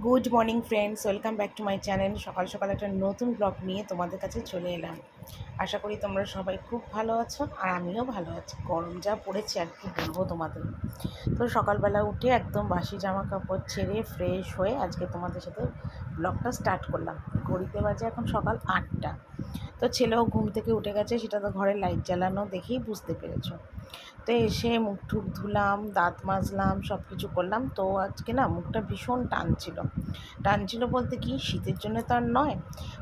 Good morning friends, welcome back to my channel. সকাল সকাল একটা নতুন ব্লগ নিয়ে তোমাদের কাছে চলে এলাম। আশা করি তোমরা সবাই খুব ভালো আছো, আর আমিও ভালো আছি। গরম যা পড়েছে আর কি বলবো তোমাদের। তো সকালবেলা উঠে একদম বাসি জামা কাপড় ছেড়ে ফ্রেশ হয়ে আজকে তোমাদের সাথে ব্লগটা স্টার্ট করলাম। ঘড়িতে বাজে এখন সকাল 8টা। তো ছেলেও ঘুম থেকে উঠে গেছে, সেটা তো ঘরে লাইট জ্বালানো দেখেই বুঝতে পেরেছো। তো এসে মুখ টুক ধুলাম, দাঁত মাজলাম, সব কিছু করলাম। তো আজকে না মুখটা ভীষণ টানছিল বলতে কি, শীতের জন্য তো আর নয়,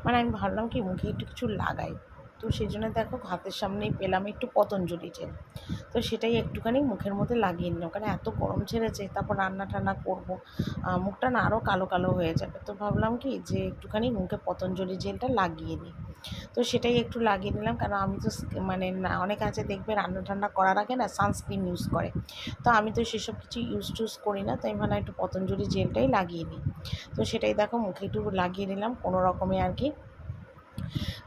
মানে আমি ভাবলাম কি মুখে একটু কিছু লাগাই। তো সেই জন্য দেখো হাতের সামনেই পেলাম একটু পতঞ্জলি জেল। তো সেটাই একটুখানি মুখের মধ্যে লাগিয়ে নিলাম, কারণ এত গরম ছেড়েছে, তারপর রান্না টান্না করবো, মুখটা না আরও কালো কালো হয়ে যাবে। তো ভাবলাম কি যে একটুখানি মুখে পতঞ্জলি জেলটা লাগিয়ে নিই। তো সেটাই একটু লাগিয়ে নিলাম, কারণ আমি তো মানে না, অনেকে আছে দেখবে রান্না টান্না করার আগে না সানস্ক্রিন ইউজ করে। তো আমি তো সেসব কিছু ইউজ করি না, তাই ভাবলাম একটু পতঞ্জলি জেলটাই লাগিয়ে নিই। তো সেটাই দেখো মুখে একটু লাগিয়ে নিলাম কোনো রকমে আর কি।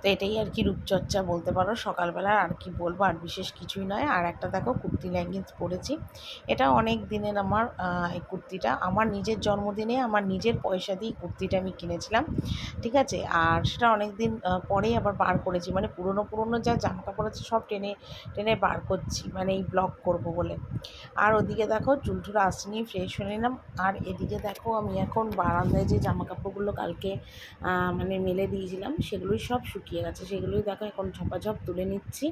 তো এটাই আর কি রূপচর্চা বলতে পারো সকালবেলা, আর কি বলবো, আর বিশেষ কিছুই নয়। আর একটা দেখো কুর্তি লেগিংস পরেছি, এটা অনেক দিনের আমার, এই কুর্তিটা আমার নিজের জন্মদিনে আমার নিজের পয়সা দিয়ে কুর্তিটা আমি কিনেছিলাম, ঠিক আছে। আর সেটা অনেক দিন পরেই আবার বার করেছি, মানে পুরনো পুরনো যা জামা কাপড় আছে সব টেনে টেনে বার করছি, মানে এই ব্লগ করব বলে। আর ওদিকে দেখো চুলটুলো আসেনি, ফ্রেশ হয়ে নিলাম। আর এদিকে দেখো আমি এখন বারান্দায় যে জামা কাপড়গুলো কালকে মানে মেলে দিয়েছিলাম সেগুলোই সব শুকিয়ে গেছে, সেগুলোই দেখো এখন ঝপাঝপ তুলে নিচ্ছি।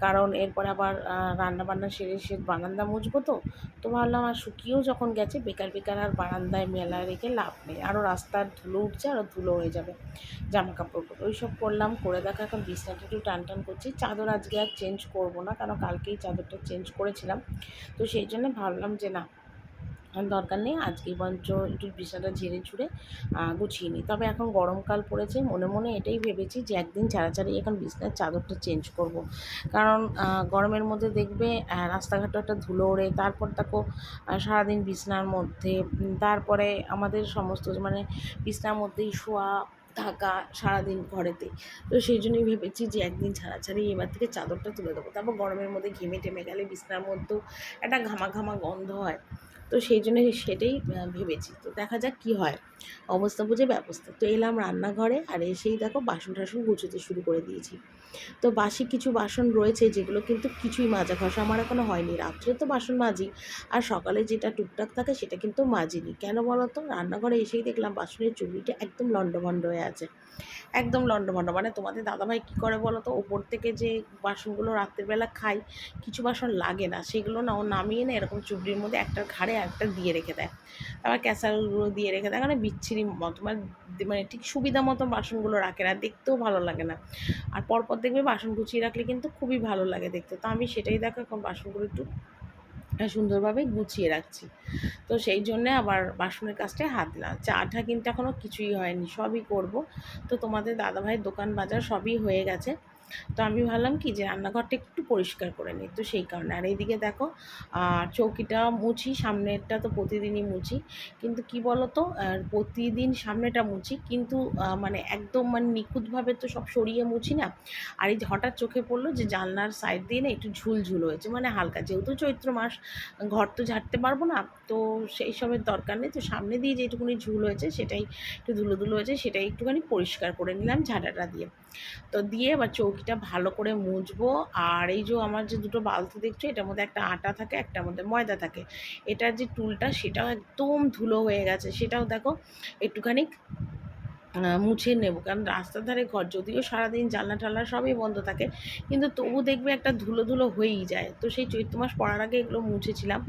কারণ এরপর আবার রান্নাবান্না সেরে বারান্দা মুছবো। তো ভাবলাম আর শুকিয়েও যখন গেছে, বেকার বেকার আর বারান্দায় মেলা রেখে লাভ নেই, আরও রাস্তার ধুলো উঠছে, আরও ধুলো হয়ে যাবে জামা কাপড়গুলো। ওই সব করলাম, করে দেখো এখন বিছনাটা একটু টান টান করছি। চাদর আজকে আর চেঞ্জ করবো না, কারণ কালকেই চাদরটা চেঞ্জ করেছিলাম। তো সেই জন্য ভাবলাম যে না, আর দরকার নেই, আজকেই বরঞ্চ একটু বিছানাটা ঝেড়ে ঝুড়ে গুছিয়ে নিই। তবে এখন গরমকাল পড়েছে, মনে মনে এটাই ভেবেছি যে একদিন ছাড়াছাড়ি এখন বিছানার চাদরটা চেঞ্জ করব। কারণ গরমের মধ্যে দেখবে রাস্তাঘাটে একটা ধুলো ওড়ে, তারপর দেখো সারাদিন বিছানার মধ্যে, তারপরে আমাদের সমস্ত মানে বিছানার মধ্যেই শোয়া থাকা সারাদিন ঘরেতে। তো সেই জন্যই ভেবেছি যে একদিন ছাড়াছাড়ি এবার থেকে চাদরটা তুলে দেবো। তারপর গরমের মধ্যে ঘেমে টেমে গেলে বিছানার মধ্যেও একটা ঘামা ঘামা গন্ধ হয়। তো সেই জন্য সেটাই ভেবেছি। তো দেখা যাক কী হয়, অবস্থা বুঝে ব্যবস্থা। তো এলাম রান্নাঘরে, আর এসেই দেখো বাসন টাসন গুছোতে শুরু করে দিয়েছি। তো বাসি কিছু বাসন রয়েছে যেগুলো কিন্তু কিছুই মাজা ঘষা আমার এখনও হয়নি। রাত্রে তো বাসন মাজি, আর সকালে যেটা টুকটাক থাকে সেটা কিন্তু মাজিনি। কেন বলো তো, রান্নাঘরে এসেই দেখলাম বাসনের চুবড়িটা একদম লণ্ডভণ্ড হয়ে আছে, একদম লণ্ডভণ্ড। মানে তোমাদের দাদাভাই কী করে বলো তো, ওপর থেকে যে বাসনগুলো রাত্রেবেলা খাই, কিছু বাসন লাগে না, সেগুলো না ও নামিয়ে না এরকম চুবড়ির মধ্যে একটার ঘাড়ে আরেকটা দিয়ে রেখে দেয়, আবার ক্যাসারগুলো দিয়ে রেখে দেয়, মানে বিচ্ছিরি মতো, মানে ঠিক সুবিধা মতো বাসনগুলো রাখে না, দেখতেও ভালো লাগে না। আর পরপর দেখবে বাসন গুছিয়ে রাখলে কিন্তু খুবই ভালো লাগে দেখতে। তো আমি সেটাই দেখো এখন বাসনগুলো একটু সুন্দরভাবে গুছিয়ে রাখছি। তো সেই জন্যে আবার বাসনের কাজটায় হাত দিলাম। চাটা কিন্তু এখনও কিছুই হয়নি, সবই করব। তো তোমাদের দাদাভাইয়ের দোকান বাজার সবই হয়ে গেছে। তো আমি ভাবলাম কি যে রান্নাঘরটা একটু পরিষ্কার করে নিই, তো সেই কারণে। আর এইদিকে দেখো চৌকিটা মুছি, সামনেরটা তো প্রতিদিনই মুছি, কিন্তু কি বলো তো, প্রতিদিন সামনেটা মুছি, কিন্তু মানে একদম মানে নিখুঁতভাবে তো সব সরিয়ে মুছি না। আর এই যে হঠাৎ চোখে পড়লো যে জানলার সাইড দিয়ে না একটু ঝুল হয়েছে, মানে হালকা, যেহেতু চৈত্র মাস, ঘর তো ঝাড়তে পারবো না, তো সেই সবের দরকার নেই। তো সামনে দিয়ে যেটুকুনি ঝুল হয়েছে সেটাই, একটু ধুলো ধুলো হয়েছে সেটাই একটুখানি পরিষ্কার করে নিলাম ঝাঁটাটা দিয়ে। তো দিয়ে এবার চৌকিটা ভালো করে মুছবো। আর এই যে আমার যে দুটো বালতি দেখছো, এটার মধ্যে একটা আটা থাকে, একটার মধ্যে ময়দা থাকে। এটার যে টুলটা সেটাও একদম ধুলো হয়ে গেছে, সেটাও দেখো একটুখানি মুছে নেব। কারণ রাস্তার ধারে ঘর, যদিও সারাদিন জানলা টালনা সবই বন্ধ থাকে, কিন্তু তবু দেখবে একটা ধুলো ধুলো হয়েই যায়। তো সেই চৈত্র মাস পড়ার আগে এগুলো মুছেছিলাম,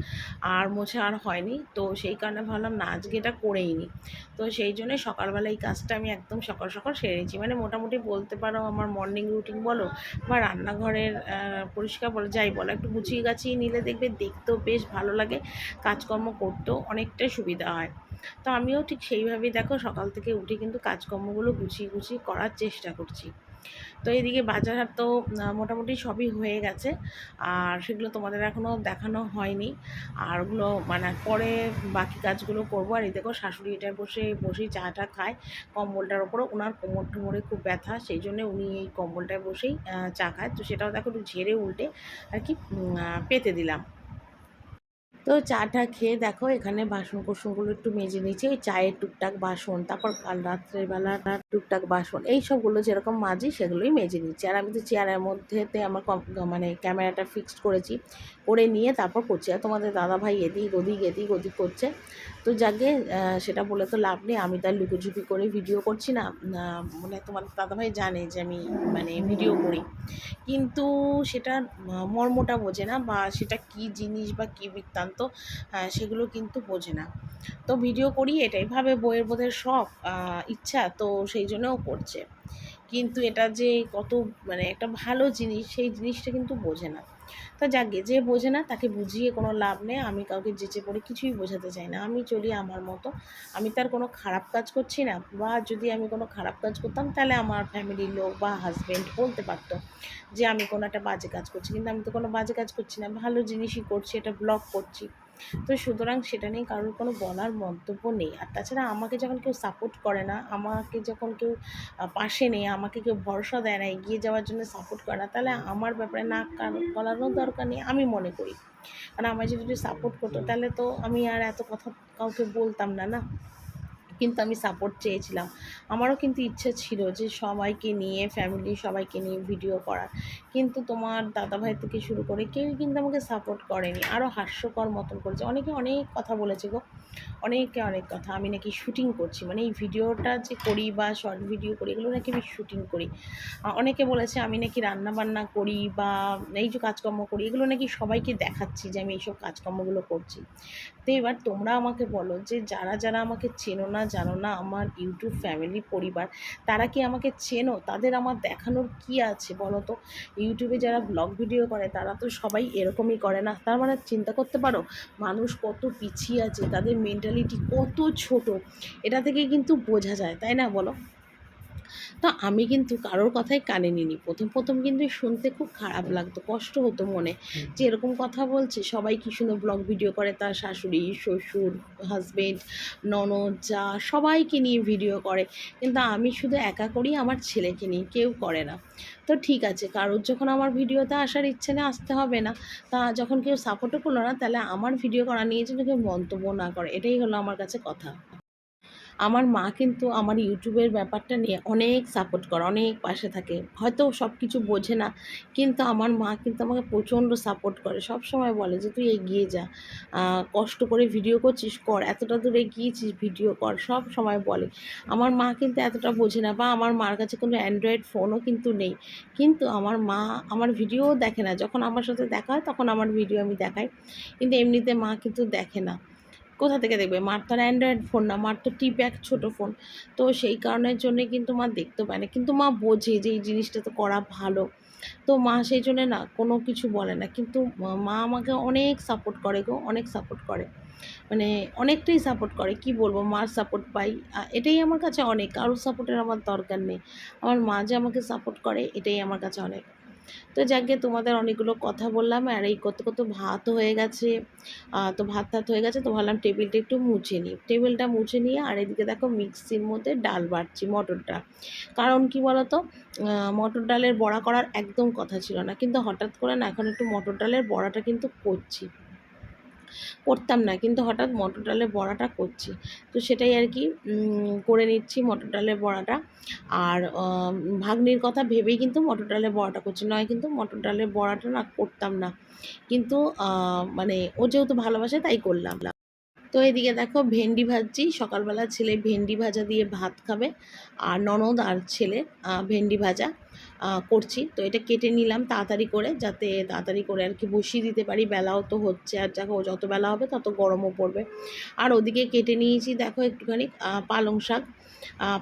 আর মোছা আর হয়নি। তো সেই কারণে ভাবলাম না, আজকে এটা করেই নিই। তো সেই জন্যে সকালবেলা এই কাজটা আমি একদম সকাল সকাল সেরেছি, মানে মোটামুটি বলতে পারো আমার মর্নিং রুটিন বলো বা রান্নাঘরের পরিষ্কার বলো, যাই বলো, একটু গুছিয়ে গাছিয়ে নিলে দেখবে দেখতেও বেশ ভালো লাগে, কাজকর্ম করতেও অনেকটাই সুবিধা হয়। তো আমিও ঠিক সেইভাবেই দেখো সকাল থেকে উঠে কিন্তু কাজকর্মগুলো গুছিয়ে গুছিয়ে করার চেষ্টা করছি। তো এইদিকে বাজার হাট তো মোটামুটি সবই হয়ে গেছে, আর সেগুলো তোমাদের এখনও দেখানো হয়নি। আর ওগুলো মানে পরে বাকি কাজগুলো করবো। আর এই দেখো শাশুড়ি এটা বসেই চাটা খায় কম্বলটার ওপরে, ওনার কোমর টোমরে খুব ব্যথা, সেই জন্য উনি এই কম্বলটায় বসেই চা খায়। তো সেটাও দেখো একটু ঝেড়ে উল্টে আর কি পেতে দিলাম। তো চাটা খেয়ে দেখো এখানে বাসন কোসনগুলো একটু মেজে নিয়েছি, ওই চায়ের টুকটাক বাসন, তারপর কাল রাত্রেবেলা টুকটাক বাসন, এই সবগুলো যেরকম মাজি সেগুলোই মেজে নিচ্ছি। আর আমি তো চেয়ারের মধ্যেতে আমার মানে ক্যামেরাটা ফিক্সড করেছি, করে নিয়ে তারপর করছি। আর তোমাদের দাদাভাই এদিক ওদিক করছে। তো যাকে সেটা বলে তো লাভ নেই, আমি তার লুকোঝুপি করে ভিডিও করছি না। মানে তোমার দাদাভাই জানে যে আমি মানে ভিডিও করি, কিন্তু সেটা মর্মটা বোঝে না, বা সেটা কী জিনিস বা কী বৃত্তান্ত সেগুলো কিন্তু বোঝে না। তো ভিডিও করি এটাই ভাবে, বইয়ের বোধের শখ ইচ্ছা, তো সেই জন্যও করছে। কিন্তু এটা যে কত মানে একটা ভালো জিনিস, সেই জিনিসটা কিন্তু বোঝে না। তো যাকে যে বোঝে না তাকে বুঝিয়ে কোনো লাভ নেই, আমি কাউকে যেচে পড়ে কিছুই বোঝাতে চাই না, আমি চলি আমার মতো। আমি তার কোনো খারাপ কাজ করছি না, বা যদি আমি কোনো খারাপ কাজ করতাম তাহলে আমার ফ্যামিলির লোক বা হাজব্যান্ড বলতে পারতো যে আমি কোনো একটা বাজে কাজ করছি, কিন্তু আমি তো কোনো বাজে কাজ করছি না, ভালো জিনিসই করছি, এটা ব্লগ করছি। তো সুতরাং সেটা নিয়ে কারোর কোনো বলার মন্তব্য নেই। আর তাছাড়া আমাকে যখন কেউ সাপোর্ট করে না, আমাকে যখন কেউ পাশে নেই, আমাকে কেউ ভরসা দেয় না, এগিয়ে যাওয়ার জন্য সাপোর্ট করে না, তাহলে আমার ব্যাপারে নাক গলানোর দরকার নেই, আমি মনে করি। কারণ আমায় যদি সাপোর্ট করতো তাহলে তো আমি আর এত কথা কাউকে বলতাম না, না। কিন্তু আমি সাপোর্ট চেয়েছিলাম, আমারও কিন্তু ইচ্ছে ছিল যে সবাইকে নিয়ে, ফ্যামিলি সবাইকে নিয়ে ভিডিও করার, কিন্তু তোমার দাদাভাই থেকে শুরু করে কেউই কিন্তু আমাকে সাপোর্ট করেনি, আরও হাস্যকর মতন করেছে, অনেকে অনেক কথা বলেছে গো, অনেকে অনেক কথা। আমি নাকি শুটিং করছি, মানে এই ভিডিওটা যে করি বা শর্ট ভিডিও করি, এগুলো নাকি আমি শুটিং করি। অনেকে বলেছে আমি নাকি রান্না বান্না করি বা এই যে কাজকর্ম করি, এগুলো নাকি সবাইকে দেখাচ্ছি যে আমি এইসব কাজকর্মগুলো করছি। তো এবার তোমরা আমাকে বলো যে যারা যারা আমাকে চেনো না জানো না, আমার ইউটিউব ফ্যামিলি পরিবার, তারা কি আমাকে চেনো? তাদের আমার দেখানোর কি আছে বলো তো? ইউটিউবে যারা ব্লগ ভিডিও করে তারা তো সবাই এরকমই করে না। তার মানে চিন্তা করতে পারো মানুষ কত পিছিয়ে আছে, তাদের মেন্টালিটি কত ছোট, এটা থেকে কিন্তু বোঝা যায়, তাই না বলো? তো আমি কিন্তু কারোর কথাই কানে নিইনি। প্রথম কিন্তু শুনতে খুব খারাপ লাগতো, কষ্ট হতো মনে, যে এরকম কথা বলছে, সবাই কি সুন্দর ব্লগ ভিডিও করে, তার শাশুড়ি, শ্বশুর, হাজবেন্ড, ননদ, যা সবাইকে নিয়ে ভিডিও করে। কিন্তু আমি শুধু একা করি, আমার ছেলেকে নিয়ে, কেউ করে না। তো ঠিক আছে, কারোর যখন আমার ভিডিওতে আসার ইচ্ছে নেই, আসতে হবে না। তা যখন কেউ সাপোর্টও করলো না, তাহলে আমার ভিডিও করা নিয়ে যেন কেউ মন্তব্য না করে, এটাই হলো আমার কাছে কথা। আমার মা কিন্তু আমার ইউটিউবের ব্যাপারটা নিয়ে অনেক সাপোর্ট করে, অনেক পাশে থাকে। হয়তো সব কিছু বোঝে না, কিন্তু আমার মা কিন্তু আমাকে প্রচণ্ড সাপোর্ট করে। সবসময় বলে যে, "তুই এগিয়ে যা। কষ্ট করে ভিডিও করছিস, কর। এতটা দূর এগিয়েছিস, ভিডিও কর।" সব সময় বলে। আমার মা কিন্তু এতটা বোঝে না, বা আমার মার কাছে কোনো অ্যান্ড্রয়েড ফোনও কিন্তু নেই। কিন্তু আমার মা আমার ভিডিওও দেখে না। যখন আমার সাথে দেখা হয়, তখন আমার ভিডিও আমি দেখাই। কিন্তু এমনিতে মা কিন্তু দেখে না। কোথা থেকে দেখবে? মার তো আর অ্যান্ড্রয়েড ফোন না, মার তো টি-প্যাড ছোটো ফোন। তো সেই কারণের জন্যে কিন্তু মা দেখতেও পায় না। কিন্তু মা বোঝে যে এই জিনিসটা তো করা ভালো। তো মা সেই জন্যে না কোনো কিছু বলে না। কিন্তু মা আমাকে অনেক সাপোর্ট করে গো, অনেক সাপোর্ট করে। মানে অনেকটাই সাপোর্ট করে। কি বলবো? মার সাপোর্ট পাই। এটাই আমার কাছে অনেক। কারোর সাপোর্টের আমার দরকার নেই। আমার মা যে আমাকে সাপোর্ট করে, এটাই আমার কাছে অনেক। তো যাকগে, তোমাদের অনেকগুলো কথা বললাম, আর এই কত ভাতও হয়ে গেছে। তো ভাত হয়ে গেছে, তো ভাবলাম টেবিলটা একটু মুছে নিই। টেবিলটা মুছে নিয়ে আর এদিকে দেখো মিক্সির মধ্যে ডাল বাটছি, মটর ডাল। কারণ কি বলো তো? মটর ডালের বড়া করার একদম কথা ছিল না। কিন্তু হঠাৎ করে না এখন একটু মটর ডালের বড়াটা কিন্তু করছি। করতাম না, কিন্তু হঠাৎ মটর ডালের বড়াটা করছি। তো সেটাই আর কি করে নিচ্ছি মটর ডালের বড়াটা। আর ভাগ্নির কথা ভেবেই কিন্তু মটর ডালের বড়াটা করছি, নয় কিন্তু মটর ডালের বড়াটা না করতাম না। কিন্তু মানে ও যেহেতু ভালোবাসে তাই করলাম। তো এদিকে দেখো ভেন্ডি ভাজছি, সকালবেলা ছেলে ভেন্ডি ভাজা দিয়ে ভাত খাবে, আর ননদ আর ছেলে ভেন্ডি ভাজা করছি। তো এটা কেটে নিলাম তাড়াতাড়ি করে, যাতে তাড়াতাড়ি করে আর কি বসিয়ে দিতে পারি, বেলাও তো হচ্ছে, আর দেখো যত বেলা হবে তত গরমও পড়বে। আর ওদিকে কেটে নিয়েছি দেখো একটুখানি পালং শাক।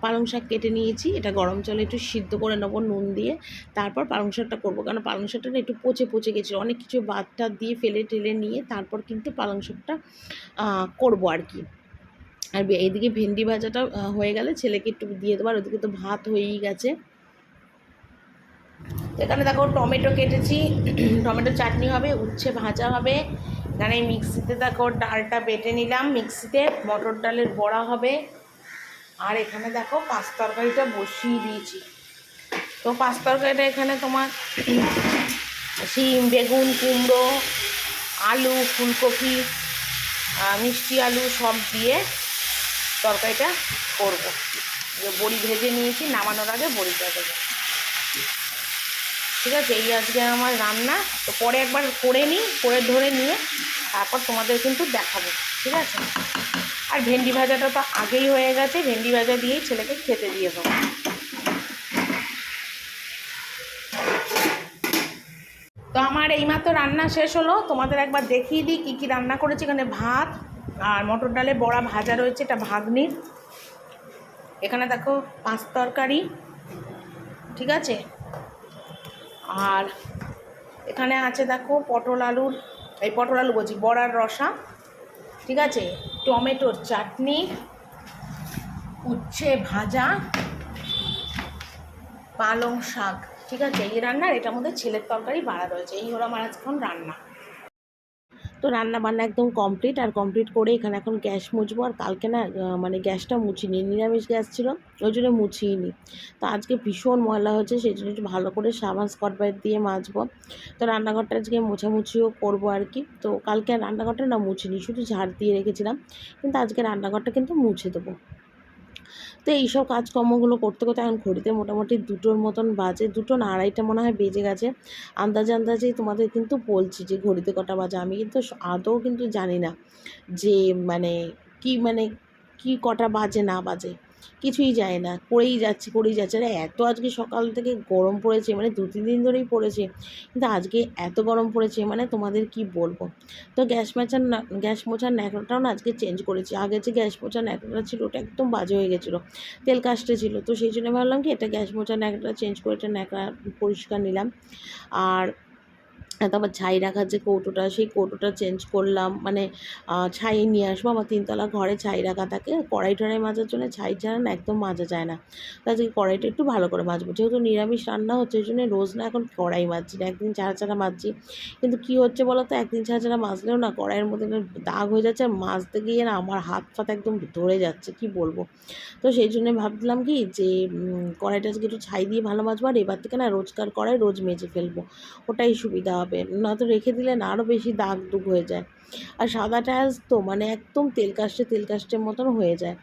পালং শাক কেটে নিয়েছি, এটা গরম জলে একটু সিদ্ধ করে নেবো নুন দিয়ে, তারপর পালং শাকটা করবো। কারণ পালং শাকটা না একটু পচে গেছিলো, অনেক কিছু বাদ টাদ দিয়ে ফেলে টেলে নিয়ে তারপর কিন্তু পালং শাকটা করবো আর কি। আর এইদিকে ভেন্ডি ভাজাটা হয়ে গেলে ছেলেকে একটু দিয়ে দেবো, আর ওদিকে তো ভাত হয়েই গেছে। এখানে দেখো টমেটো কেটেছি, টমেটো চাটনি হবে, উচ্ছে ভাজা হবে। এখানে মিক্সিতে দেখো ডালটা বেটে নিলাম, মিক্সিতে মটর ডালের বড়া হবে। আর এখানে দেখো পাঁচ তরকারিটা বসিয়ে দিয়েছি। তো পাঁচ তরকারিটা এখানে তোমার শিম, বেগুন, কুমড়ো, আলু, ফুলকপি, মিষ্টি আলু সব দিয়ে তরকারিটা করব। বড়ি ভেজে নিয়েছি, নামানোর আগে বড়িটা দেবো। ঠিক আছে, এই আজকে আমার রান্না। তো পরে একবার করে নিই, করে ধরে নিয়ে তারপর তোমাদের কিন্তু দেখাবো। ঠিক আছে, আর ভেন্ডি ভাজাটা তো আগেই হয়ে গেছে, ভেন্ডি ভাজা দিয়েই ছেলেকে খেতে দিয়ে দেবো। তো আমার এইমাত্র রান্না শেষ হলো, তোমাদের একবার দেখিয়ে দিই কী কী রান্না করেছি। এখানে ভাত আর মটর ডালে বড়া ভাজা রয়েছে, এটা ভাগ্নির। এখানে দেখো 5 তরকারি, ঠিক আছে। আর এখানে আছে দেখো পটল আলু বলছি, বড়ার রসা, ঠিক আছে, টমেটোর চাটনি, উচ্ছে ভাজা, পালং শাক, ঠিক আছে। এই রান্নার এটার মধ্যে ছেলের তরকারি বাড়া রয়েছে। এই হলো আমার আজকে রান্না। তো রান্না বান্না একদম কমপ্লিট, আর কমপ্লিট করে এখানে এখন গ্যাস মুছবো। আর কালকে না মানে গ্যাসটা মুছিনি, নিরামিষ গ্যাস ছিল, ওই জন্য মুছিনি। তো আজকে ভীষণ ময়লা হয়েছে, সেই জন্য একটু ভালো করে সাবান স্কচ ব্রাইট দিয়ে মাজবো। তো রান্নাঘরটা আজকে মোছামুছিও করবো আর কি। তো কালকে রান্নাঘরটা না মুছিনি, শুধু ঝাড় দিয়ে রেখেছিলাম, কিন্তু আজকে রান্নাঘরটা কিন্তু মুছে দেবো। তো এইসব কাজকর্মগুলো করতে করতে এখন ঘড়িতে মোটামুটি 2টোর মতন বাজে, 2টো না 2:30 মনে হয় বেজে গেছে। আন্দাজেই তোমাদের কিন্তু বলছি যে ঘড়িতে কটা বাজে। আমি কিন্তু আদৌ কিন্তু জানি না যে মানে কি কটা বাজে না বাজে, কিছুই যায় না, করেই যাচ্ছে। আরে এত আজকে সকাল থেকে গরম পড়েছে, মানে 2-3 দিন ধরেই পড়েছে, কিন্তু আজকে এত গরম পড়েছে মানে তোমাদের কি বলবো। তো গ্যাস মোছার ন্যাকড়াটাও না আজকে চেঞ্জ করেছি। আগে যে গ্যাস মোছার ন্যাকড়াটা ছিল ওটা একদম বাজে হয়ে গেছিলো, তেল কাস্টে ছিল। তো সেই জন্য ভাবলাম কি এটা গ্যাস মোছার ন্যাকড়াটা চেঞ্জ করে এটা ন্যাকড়া পরিষ্কার নিলাম। আর তারপর ছাই রাখার যে কৌটোটা, সেই কৌটোটা চেঞ্জ করলাম, মানে ছাই নিয়ে আসবো। আমার 3তলা ঘরে ছাই রাখা থাকে, কড়াই টড়াই মাজার জন্য ছাই ছাড়া না একদম মাজা যায় না। তো আজকে কড়াইটা একটু ভালো করে মাজবো, যেহেতু নিরামিষ রান্না হচ্ছে, ওই জন্য রোজ না এখন কড়াই মাজছি না, একদিন ছাড়া মাজছি। কিন্তু কী হচ্ছে বলো তো, একদিন ছাড়া মাজলেও না কড়াইয়ের মধ্যে দাগ হয়ে যাচ্ছে, আর মাজতে গিয়ে না আমার হাত ফাত একদম ধরে যাচ্ছে, কি বলবো। তো সেই জন্য ভাবলাম কি যে কড়াইটা আজকে একটু ছাই দিয়ে ভালো মাজবো। আর এবার থেকে না রোজকার কড়াই রোজ মেজে ফেলবো, ওটাই সুবিধা হবে। নয়তো রেখে দিলে না আরও বেশি দাগ দুগ হয়ে যায়। আর সাদা টাইলস তো মানে একদম তেল কাস্টের মতন হয়ে যায়।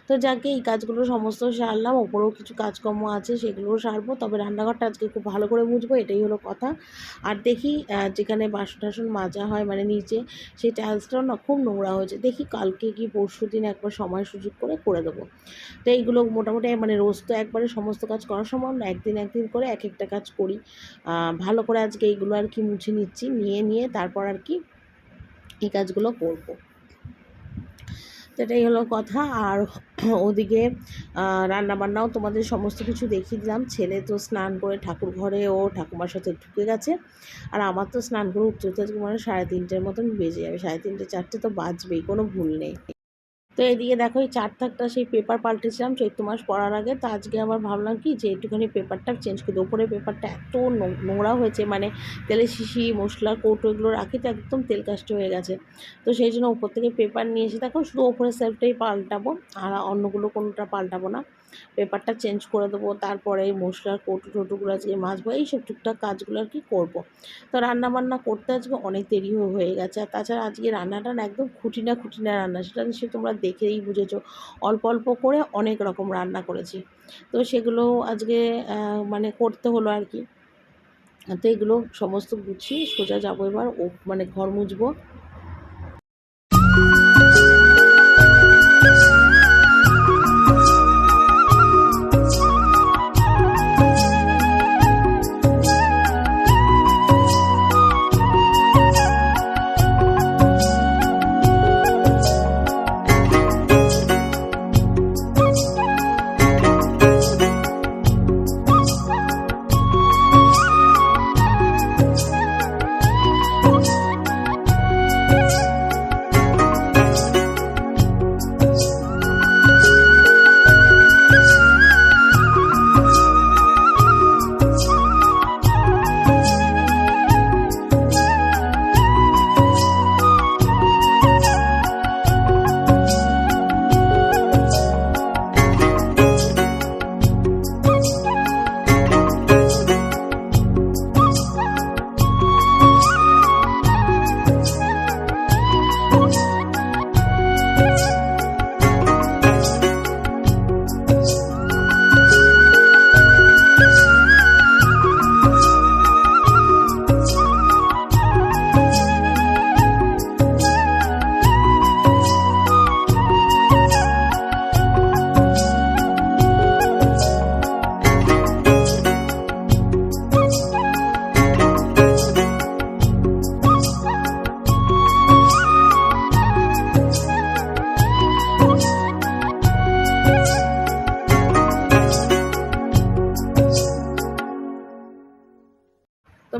তো যাকে এই কাজগুলো সমস্ত সারলাম, ওপরেও কিছু কাজকর্ম আছে সেগুলোও সারবো। তবে রান্নাঘরটা আজকে খুব ভালো করে মুছবো, এটাই হলো কথা। আর দেখি যেখানে বাসন টাসন মাজা হয় মানে নিচে, সেই টাইলসটাও না খুব নোংরা হয়েছে। দেখি কালকে কি পরশু দিন একবার সময় সুযোগ করে দেবো। তো এইগুলো মোটামুটি মানে রোজ তো একবারে সমস্ত কাজ করা সম্ভব না, একদিন করে এক একটা কাজ করি। ভালো করে আজকে এইগুলো আর কি মুছে নিচ্ছি, নিয়ে তারপর আর কি এই কাজগুলো করবো। তো এটাই হলো কথা। আর ওদিকে রান্নাবান্নাও তোমাদের সমস্ত কিছু দেখিয়ে দিলাম। ছেলে তো স্নান করে ঠাকুর ঘরে ও ঠাকুমার সাথে ঢুকে গেছে, আর আমার তো স্নান করে উঠতে আজকে মানে 3:30 মতন বেজে যাবে, 3:30 4টে তো বাজবেই, কোনো ভুল নেই। তো এদিকে দেখো এই 4 থাকটা সেই পেপার পাল্টেছিলাম চৈত্র মাস পড়ার আগে। তো আজকে আবার ভাবলাম কি যে একটুখানি পেপারটা চেঞ্জ করে দেবো। উপরে পেপারটা এত নোংরা হয়েছে, মানে তেলের শিশি মশলার কৌটো এগুলো রাখি তো একদম তেল কাস্টে হয়ে গেছে। তো সেই জন্য উপর থেকে পেপার নিয়ে এসে দেখো শুধু ওপরের সেলফটাই পাল্টাবো, আর অন্যগুলো কোনোটা পাল্টাবো না। পেপারটা চেঞ্জ করে দেবো, তারপরে মশলার টোটোগুলো আজকে মাজবো, এইসব টুকটাক কাজগুলো আর কি করবো। তো রান্নাবান্না করতে আজকে অনেক দেরি হয়ে গেছে। আর তাছাড়া আজকে রান্নাটা না একদম খুঁটিনা রান্না, সেটা নিশ্চয়ই তোমরা দেখেই বুঝেছো। অল্প করে অনেক রকম রান্না করেছি, তো সেগুলো আজকে মানে করতে হলো আর কি। তো এগুলো সমস্ত গুছিয়ে সোজা যাবো এবার মানে ঘর মুছবো।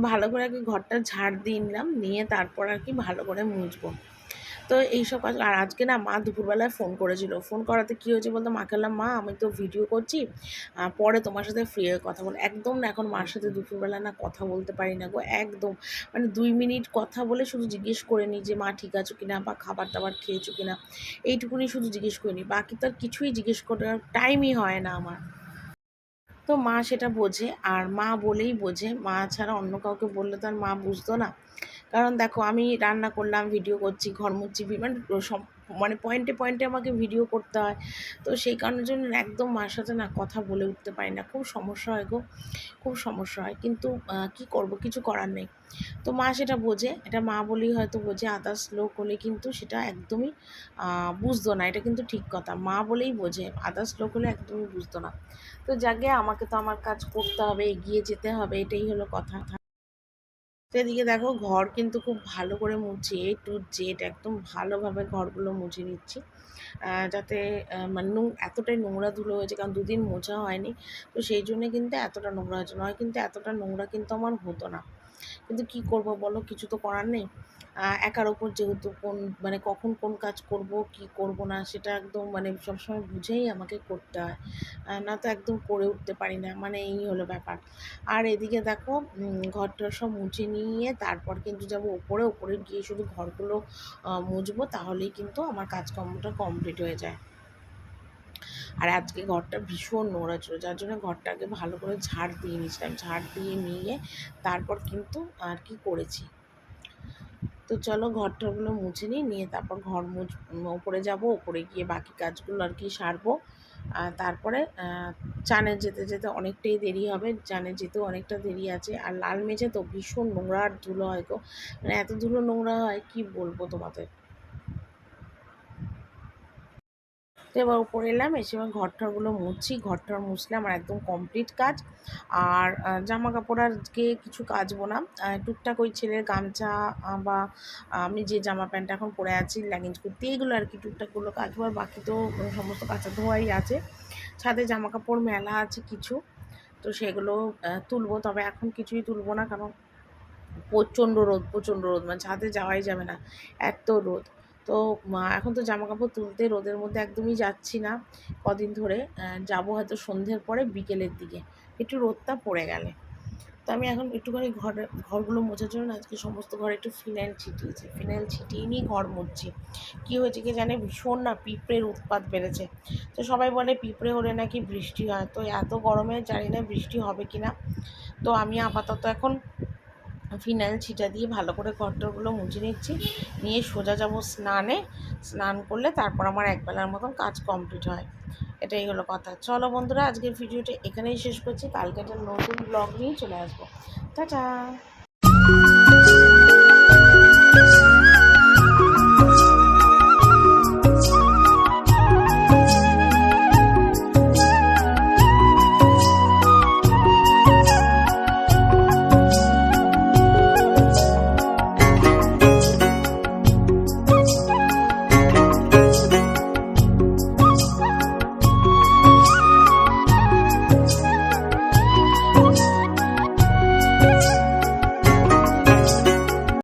ভালো করে আর কি ঘরটা ঝাড় দিয়ে নিলাম, নিয়ে তারপর আর কি ভালো করে মুছবো। তো এইসব কাজ। আর আজকে না মা দুপুরবেলায় ফোন করেছিল, ফোন করাতে কী হয়েছে বলতো, মাকে বললাম মা আমি তো ভিডিও করছি, পরে তোমার সাথে ফ্রি হয়ে কথা বল। একদম না এখন মার সাথে দুপুরবেলা না কথা বলতে পারি না গো, একদম। মানে 2 মিনিট কথা বলে শুধু জিজ্ঞেস করে নিই যে মা ঠিক আছো কিনা, বা খাবার দাবার খেয়েছো কিনা, এইটুকুনি শুধু জিজ্ঞেস করে নিই, বাকি তো আর কিছুই জিজ্ঞেস করার টাইমই হয় না আমার। তো মা সেটা বোঝে, আর মা বলেই বোঝে, মা ছাড়া অন্য কাউকে বললে তো আর মা বুঝতো না। কারণ দেখো আমি রান্না করলাম, ভিডিও করছি, ঘর মুছছি, মানে সব মানে পয়েন্টে পয়েন্টে আমাকে ভিডিও করতে হয়। তো সেই কারণের জন্য একদম মার সাথে না কথা বলে উঠতে পারি না, খুব সমস্যা হয় গো, খুব সমস্যা হয়। কিন্তু কি করব, কিছু করার নেই। তো মা সেটা বোঝে, এটা মা বলেই হয়তো বোঝে, আদার্স লোক হলে কিন্তু সেটা একদমই বুঝতো না। এটা কিন্তু ঠিক কথা, মা বলেই বোঝে, আদার্স লোক হলে একদমই বুঝতো না। তো যাকে আমাকে তো আমার কাজ করতে হবে, এগিয়ে যেতে হবে, এটাই হলো কথা। তো এদিকে দেখো ঘর কিন্তু খুব ভালো করে মুছি, A to Z একদম ভালোভাবে ঘরগুলো মুছে নিচ্ছি, যাতে মানে এতটাই নোংরা ধুলো হয়েছে, কারণ 2 দিন মোছা হয়নি। তো সেই জন্যে কিন্তু এতটা নোংরা হয়েছে, নয় কিন্তু এতটা নোংরা কিন্তু আমার হতো না। কিন্তু কি করব বলো, কিছু তো করার নেই। একার ওপর যেহেতু মানে কখন কোন কাজ করব কি করব না সেটা একদম মানে সবসময় বুঝেই আমাকে করতে হয়, না তো একদম করে উঠতে পারি না, মানে এই হলো ব্যাপার। আর এদিকে দেখো ঘরটা সব মুছে নিয়ে তারপর কিন্তু যাব ওপরে, ওপরে গিয়ে শুধু ঘরগুলো মুছবো, তাহলেই কিন্তু আমার কাজকর্মটা কমপ্লিট হয়ে যায়। আর আজকে ঘরটা ভীষণ নোংরা ছিল, যার জন্য ঘরটাকে ভালো করে ঝাড় দিয়ে নিয়েছিলাম, ঝাড় দিয়ে নিয়ে তারপর কিন্তু আর কি করেছি। তো চলো ঘরটাগুলো মুছে নিই, নিয়ে তারপর ওপরে যাব, ওপরে গিয়ে বাকি কাজগুলো আর কি সারবো। তারপরে চানে যেতে যেতে অনেকটাই দেরি হবে, চানে যেতেও অনেকটা দেরি আছে। আর লাল মেঝে তো ভীষণ নোংরা আর ধুলো হয় গো, মানে এত ধুলো নোংরা হয় কি বলবো তোমাদের। তো এবার উপরে এলাম, এসে এবার ঘরটারগুলো মুছছি, ঘরটার মুছলে আমার একদম কমপ্লিট কাজ। আর জামা কাপড় আজকে কিছু কাচবো না, টুকটাক ওই ছেলের গামছা বা আমি যে জামা প্যান্ট এখন পরে আছি, লেগিংস কুর্তি, এগুলো আর কি টুকটাকগুলো কাচবো। আর বাকি তো সমস্ত কাঁচা ধোয়াই আছে, ছাদে জামা কাপড় মেলা আছে কিছু, তো সেগুলো তুলবো। তবে এখন কিছুই তুলবো না, কারণ প্রচণ্ড রোদ, প্রচণ্ড রোদ, মানে ছাদে যাওয়াই যাবে না, এত রোদ। তো এখন তো জামা কাপড় তুলতে রোদের মধ্যে একদমই যাচ্ছি না কদিন ধরে, যাব হয়তো সন্ধ্যের পরে বিকেলের দিকে, একটু রোদটা পড়ে গেলে। তো আমি এখন একটুখানি ঘরগুলো মোছার জন্য আজকে সমস্ত ঘরে একটু ফিনাইল ছিটিয়েছি, ফিনাইল ছিটিয়ে নিয়ে ঘর মুছছি। কী হয়েছে কি জানে, ভীষণ না পিঁপড়ের উৎপাত বেড়েছে। তো সবাই বলে পিঁপড়ে হলে নাকি বৃষ্টি হয়, তো এত গরমে জানি না বৃষ্টি হবে কি না। তো আমি আপাতত এখন ফিনাইল ছিটা দিয়ে ভালো করে ঘরটরগুলো মুছে নিচ্ছি, নিয়ে সোজা যাব স্নানে। স্নান করলে তারপর আমার একবেলার মতন কাজ কমপ্লিট হয়, এটাই হলো কথা। চলো বন্ধুরা, আজকের ভিডিওটা এখানেই শেষ করছি, কালকে একটা নতুন ব্লগ নিয়ে চলে আসবো। টাটা।